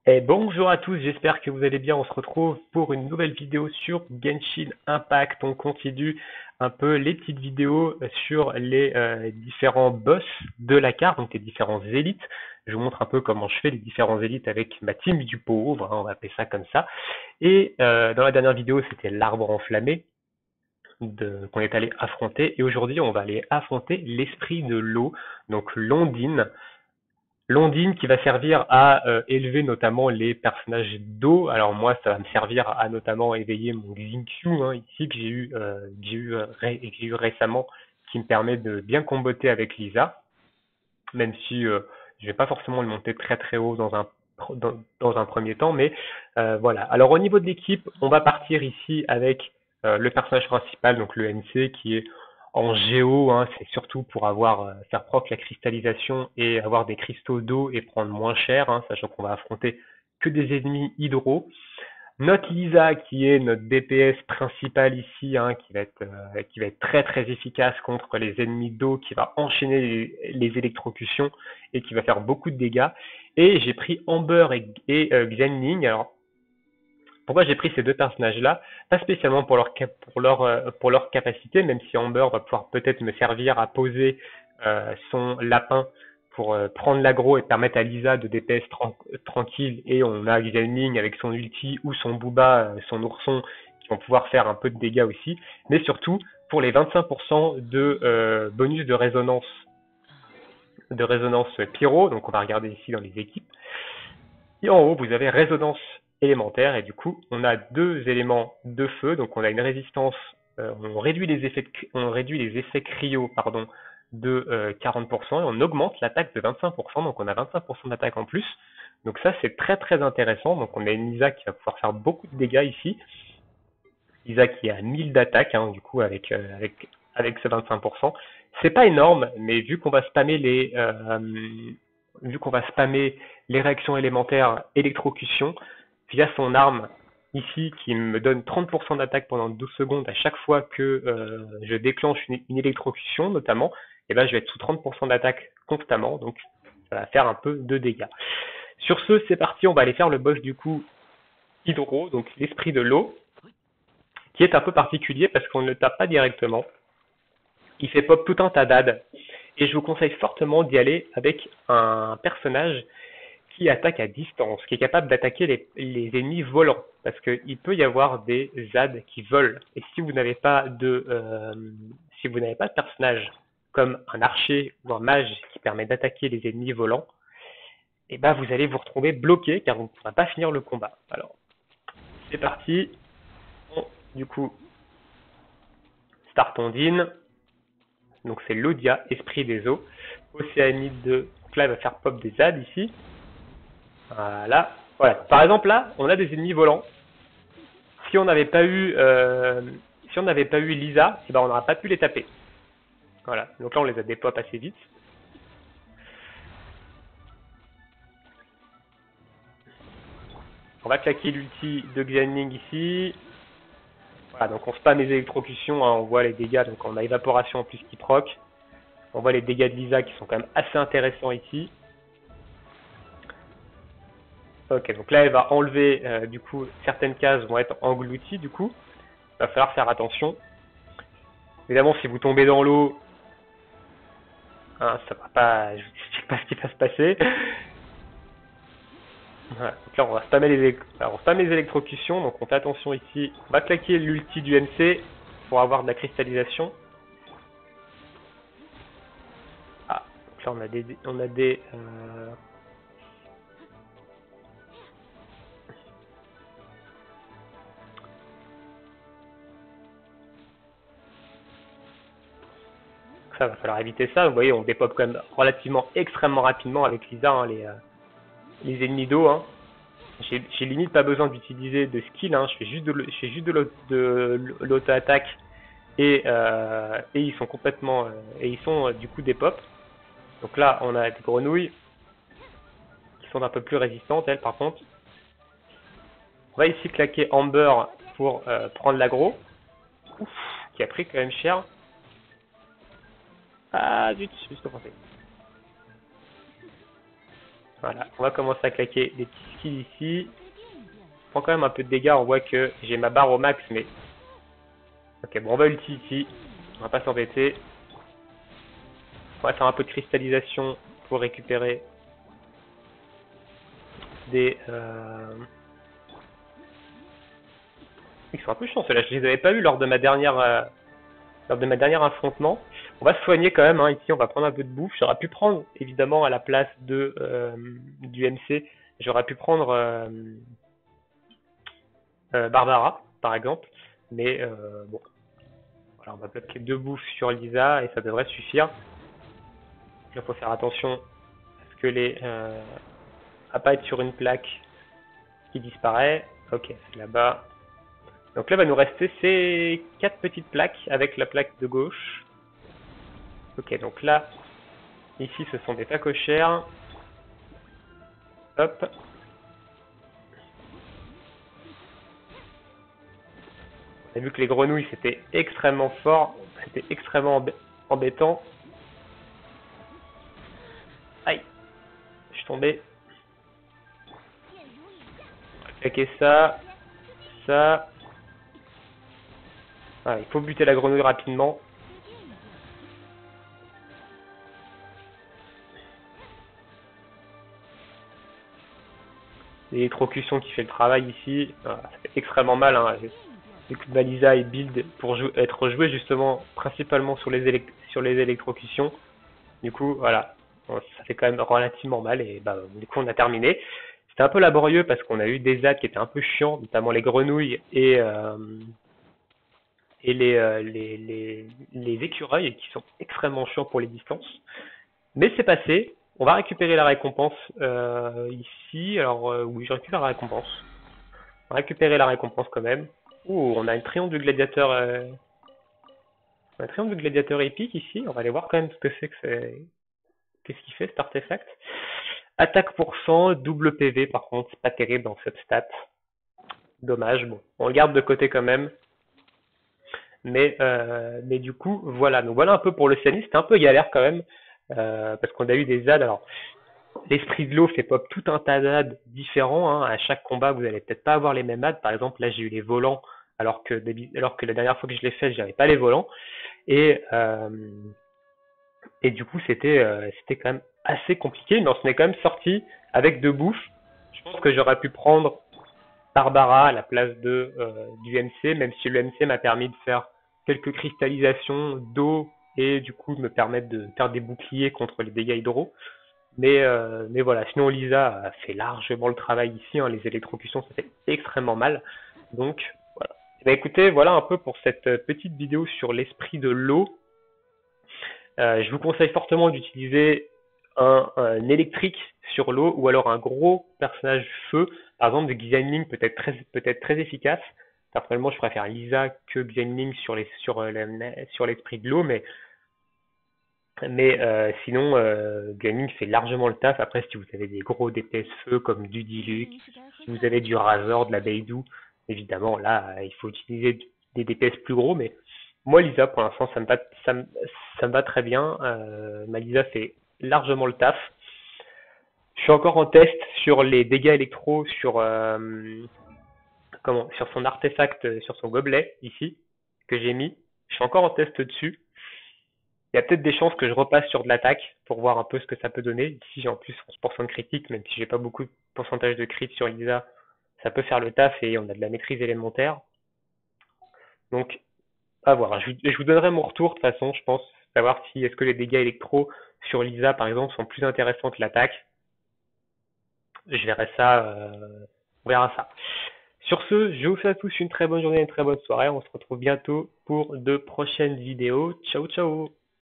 Et bonjour à tous, j'espère que vous allez bien. On se retrouve pour une nouvelle vidéo sur Genshin Impact. On continue un peu les petites vidéos sur les différents boss de la carte, donc les différents élites. Je vous montre un peu comment je fais les différents élites avec ma team du pauvre, hein, on va appeler ça comme ça. Et dans la dernière vidéo, c'était l'arbre enflammé qu'on est allé affronter. Et aujourd'hui, on va aller affronter l'esprit de l'eau, donc Londine. Londine qui va servir à élever notamment les personnages d'eau. Alors moi, ça va me servir à notamment éveiller mon Xingqiu ici que j'ai eu récemment, qui me permet de bien comboter avec Lisa, même si je vais pas forcément le monter très très haut dans un premier temps, mais voilà. Alors au niveau de l'équipe, on va partir ici avec le personnage principal, donc le NC, qui est en géo, hein, c'est surtout pour faire proc la cristallisation et avoir des cristaux d'eau et prendre moins cher, hein, sachant qu'on va affronter que des ennemis hydro. Notre Lisa, qui est notre DPS principal ici, hein, qui va être très très efficace contre les ennemis d'eau, qui va enchaîner les électrocutions et qui va faire beaucoup de dégâts. Et j'ai pris Amber Xianling. Alors, pourquoi j'ai pris ces deux personnages-là? Pas spécialement pour leur capacité, même si Amber va pouvoir peut-être me servir à poser son lapin pour prendre l'aggro et permettre à Lisa de DPS tranquille. Et on a Xianling avec son ulti ou son Booba, son ourson, qui vont pouvoir faire un peu de dégâts aussi. Mais surtout, pour les 25% de bonus de résonance pyro, donc on va regarder ici dans les équipes. Et en haut, vous avez résonance élémentaire, et du coup, on a deux éléments de feu, donc on a une résistance, on réduit les effets cryo, pardon, de 40%, et on augmente l'attaque de 25%, donc on a 25% d'attaque en plus. Donc ça, c'est très très intéressant. Donc on a une Lisa qui va pouvoir faire beaucoup de dégâts ici. Lisa qui a 1000 d'attaque, hein, du coup, avec ce 25%. C'est pas énorme, mais vu qu'on va spammer les réactions élémentaires électrocution via son arme ici qui me donne 30% d'attaque pendant 12 secondes à chaque fois que je déclenche une électrocution notamment, et ben je vais être sous 30% d'attaque constamment, donc ça va faire un peu de dégâts. Sur ce, c'est parti, on va aller faire le boss du coup Hydro, donc l'esprit de l'eau, qui est un peu particulier parce qu'on ne le tape pas directement. Il fait pop tout un tas d'ad, et je vous conseille fortement d'y aller avec un personnage qui attaque à distance, qui est capable d'attaquer les ennemis volants, parce qu'il peut y avoir des ZAD qui volent. Et si vous n'avez pas de personnage comme un archer ou un mage qui permet d'attaquer les ennemis volants, et ben vous allez vous retrouver bloqué car vous ne pourrez pas finir le combat. Alors, c'est parti. Du coup, start Ondine. Donc c'est Lodia, esprit des eaux. Océanide 2. Donc là, il va faire pop des ZAD ici. Voilà. Voilà. Par exemple, là, on a des ennemis volants. Si on n'avait pas eu, si on n'avait pas eu Lisa, eh ben on n'aurait pas pu les taper. Voilà. Donc là, on les a dépop assez vite. On va claquer l'ulti de Xianling ici. Voilà. Donc on spam les électrocutions, hein, on voit les dégâts. Donc on a évaporation en plus qui proc. On voit les dégâts de Lisa qui sont quand même assez intéressants ici. Ok, donc là elle va enlever, du coup, certaines cases vont être englouties, du coup. Il va falloir faire attention. Évidemment, si vous tombez dans l'eau, hein, ça va pas, je ne sais pas ce qui va se passer. Voilà. Donc là, on spam les électrocutions, donc on fait attention ici. On va claquer l'ulti du MC pour avoir de la cristallisation. Ah, donc là on a des ça va falloir éviter ça. Vous voyez, on dépop quand même relativement extrêmement rapidement avec Lisa, hein, les ennemis d'eau. Hein. J'ai limite pas besoin d'utiliser de skill, hein. Je fais juste de l'auto-attaque et ils sont complètement et ils sont du coup des pop. Donc là, on a des grenouilles qui sont un peu plus résistantes, elles par contre. On va ici claquer Amber pour prendre l'aggro. Ouf, qui a pris quand même cher. Ah zut, juste pensé. Voilà, on va commencer à claquer des petits skills ici. Je prends quand même un peu de dégâts, on voit que j'ai ma barre au max, mais... Ok, bon, on va ulti ici. On va pas s'embêter. On va faire un peu de cristallisation pour récupérer des... Ils sont un peu chiants ceux-là, je les avais pas eu lors de ma dernière affrontement. On va se soigner quand même, hein. Ici on va prendre un peu de bouffe. J'aurais pu prendre évidemment à la place de du MC, j'aurais pu prendre Barbara par exemple, mais bon, voilà, on va bloquer 2 bouffes sur Lisa et ça devrait suffire. Il faut faire attention à ce que à pas être sur une plaque qui disparaît. Ok, c'est là-bas. Donc là, va nous rester ces 4 petites plaques avec la plaque de gauche. Ok, donc là, ici, ce sont des tacochères. Hop. On a vu que les grenouilles, c'était extrêmement fort. C'était extrêmement embêtant. Aïe, je suis tombé. On va claquer ça. Ça. Ah, il faut buter la grenouille rapidement. L'électrocution qui fait le travail ici, ça fait extrêmement mal. Hein. Les coups de Malisa et build pour être joué justement principalement sur les électrocutions. Du coup, voilà, ça fait quand même relativement mal et bah, du coup on a terminé. C'était un peu laborieux parce qu'on a eu des ZAD qui étaient un peu chiants, notamment les grenouilles et les écureuils qui sont extrêmement chiants pour les distances. Mais c'est passé. On va récupérer la récompense ici. Alors oui, je récupère la récompense. On va récupérer la récompense quand même. Ouh, on a un triomphe du gladiateur. Un triomphe du gladiateur épique ici. On va aller voir quand même ce que c'est que c'est. Qu'est-ce qu'il fait cet artefact? Attaque pour 100, double PV par contre, c'est pas terrible dans cette stat. Dommage, bon, on le garde de côté quand même. Mais du coup, voilà. Donc voilà un peu pour le Cianis, c'était un peu galère quand même. Parce qu'on a eu des ZAD. Alors, l'esprit de l'eau fait pop tout un tas d'AD différents. Hein. À chaque combat, vous allez peut-être pas avoir les mêmes AD. Par exemple, là, j'ai eu les volants, alors que la dernière fois que je l'ai fait, j'avais pas les volants. Et, et du coup, c'était quand même assez compliqué, mais on s'en est quand même sorti avec 2 bouffes. Je pense que j'aurais pu prendre Barbara à la place du MC, même si le MC m'a permis de faire quelques cristallisations d'eau et du coup de me permettre de faire des boucliers contre les dégâts hydro. Mais voilà, sinon Lisa a fait largement le travail ici, hein. Les électrocutions, ça fait extrêmement mal. Donc voilà. Et ben, écoutez, voilà un peu pour cette petite vidéo sur l'esprit de l'eau. Je vous conseille fortement d'utiliser un électrique sur l'eau ou alors un gros personnage feu. Par exemple, de Xianling peut-être très efficace. Personnellement, je préfère Lisa que Xianling sur l'esprit de l'eau, mais sinon, Xianling fait largement le taf. Après, si vous avez des gros DPS feu comme du Diluc, si vous avez du Razor, de la Beidou, évidemment, là, il faut utiliser des DPS plus gros, mais moi, Lisa, pour l'instant, ça me va très bien. Ma Lisa fait largement le taf. Je suis encore en test sur les dégâts électro sur son artefact, sur son gobelet ici que j'ai mis. Je suis encore en test dessus. Il y a peut-être des chances que je repasse sur de l'attaque pour voir un peu ce que ça peut donner. Ici, j'ai en plus 11% de critique, même si j'ai pas beaucoup de pourcentage de crit sur Lisa, ça peut faire le taf et on a de la maîtrise élémentaire. Donc, à voir. Je vous donnerai mon retour de toute façon, je pense, savoir si est-ce que les dégâts électro sur Lisa, par exemple, sont plus intéressants que l'attaque. Je verrai ça, on verra ça. Sur ce, je vous souhaite à tous une très bonne journée, une très bonne soirée. On se retrouve bientôt pour de prochaines vidéos. Ciao, ciao!